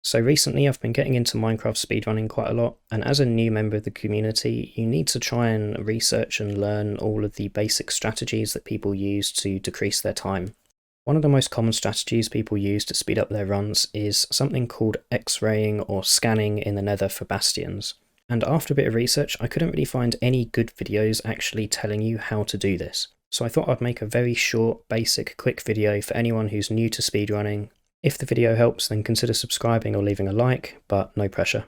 So recently I've been getting into Minecraft speedrunning quite a lot, and as a new member of the community, you need to try and research and learn all of the basic strategies that people use to decrease their time. One of the most common strategies people use to speed up their runs is something called xraying or scanning in the nether for bastions. And after a bit of research, I couldn't really find any good videos actually telling you how to do this. So I thought I'd make a very short, basic, quick video for anyone who's new to speedrunning. If the video helps, then consider subscribing or leaving a like, but no pressure.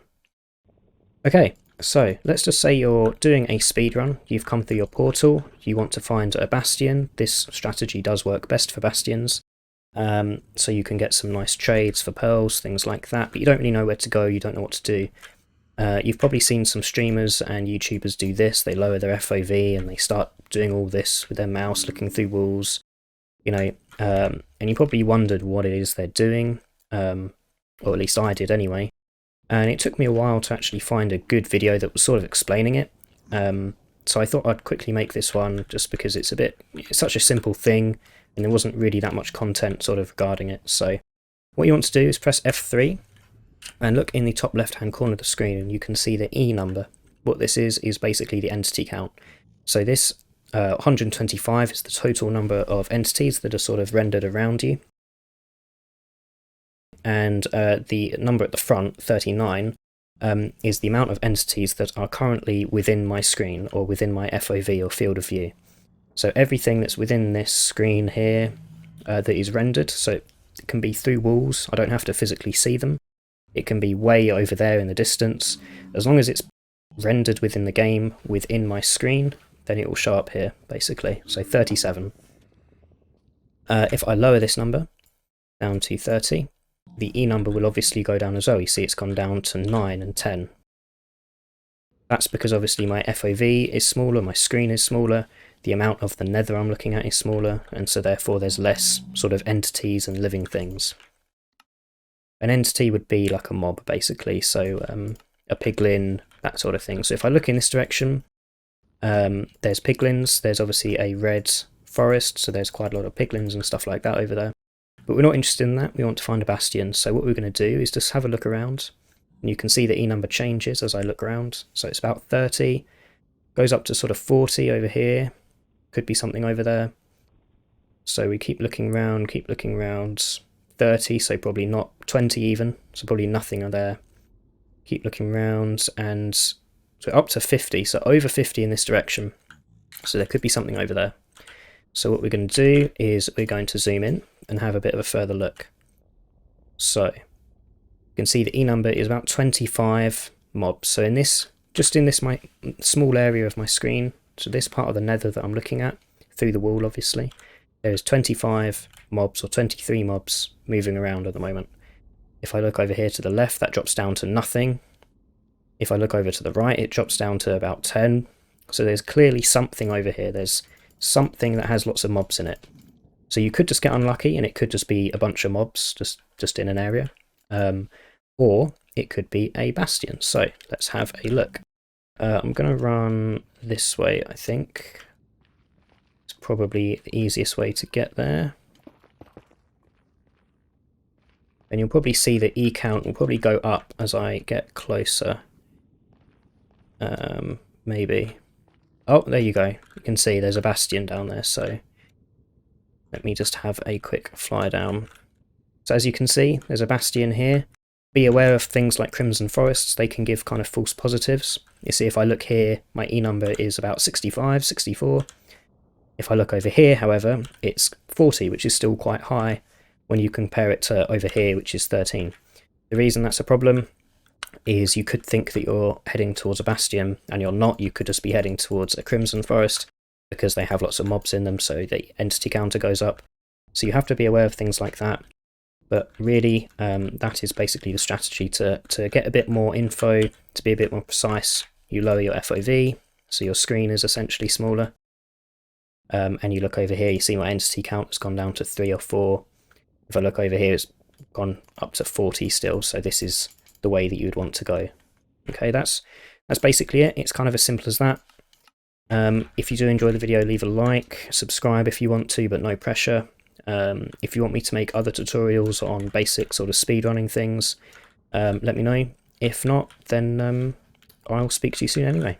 Okay, so let's just say you're doing a speedrun, you've come through your portal, you want to find a bastion. This strategy does work best for bastions, so you can get some nice trades for pearls, things like that, but you don't really know where to go, you don't know what to do. You've probably seen some streamers and YouTubers do this. They lower their FOV and they start doing all this with their mouse, looking through walls, and you probably wondered what it is they're doing, or at least I did anyway. And it took me a while to actually find a good video that was sort of explaining it. So I thought I'd quickly make this one just because it's such a simple thing and there wasn't really that much content sort of regarding it. So what you want to do is press F3 and look in the top left hand corner of the screen and you can see the E number. What this is basically the entity count. So this 125 is the total number of entities that are sort of rendered around you. And the number at the front, 39, is the amount of entities that are currently within my screen or within my FOV or field of view. So everything that's within this screen here that is rendered, so it can be through walls, I don't have to physically see them. It can be way over there in the distance. As long as it's rendered within the game, within my screen, then it will show up here, basically. So 37. If I lower this number down to 30, the E number will obviously go down as well. You see it's gone down to 9 and 10. That's because obviously my FOV is smaller, my screen is smaller, the amount of the nether I'm looking at is smaller, and so therefore there's less sort of entities and living things. An entity would be like a mob, basically, so a piglin, that sort of thing. So if I look in this direction, there's piglins, there's obviously a red forest, so there's quite a lot of piglins and stuff like that over there. But we're not interested in that, we want to find a bastion. So what we're going to do is just have a look around, and you can see the E number changes as I look around. So it's about 30, goes up to sort of 40 over here, could be something over there. So we keep looking around, 30, so probably not 20 even, so probably nothing there. Keep looking around, and so up to 50, so over 50 in this direction. So there could be something over there. So what we're going to do is we're going to zoom in and have a bit of a further look. So you can see the E number is about 25 mobs. So in this, just in this my small area of my screen, so this part of the nether that I'm looking at, through the wall obviously, there's 25 mobs or 23 mobs moving around at the moment. If I look over here to the left, that drops down to nothing. If I look over to the right, it drops down to about 10. So there's clearly something over here. There's something that has lots of mobs in it. So you could just get unlucky and it could just be a bunch of mobs just in an area. Or it could be a bastion. So let's have a look. I'm going to run this way, I think. It's probably the easiest way to get there. And you'll probably see the E count will probably go up as I get closer. Maybe. Oh, there you go. You can see there's a bastion down there, so let me just have a quick fly down. So as you can see, there's a bastion here. Be aware of things like crimson forests, they can give kind of false positives. You see if I look here, my E number is about 65, 64. If I look over here, however, it's 40, which is still quite high when you compare it to over here, which is 13. The reason that's a problem is you could think that you're heading towards a bastion, and you're not. You could just be heading towards a crimson forest because they have lots of mobs in them, so the entity counter goes up. So you have to be aware of things like that. But really, that is basically the strategy to get a bit more info, to be a bit more precise. You lower your FOV, so your screen is essentially smaller. And you look over here, you see my entity count has gone down to 3 or 4. If I look over here, it's gone up to 40 still, so this is the way that you would want to go. Okay, that's basically it. It's kind of as simple as that. If you do enjoy the video, leave a like, subscribe if you want to, but no pressure. If you want me to make other tutorials on basic sort of speedrunning things, let me know. If not, then I'll speak to you soon anyway.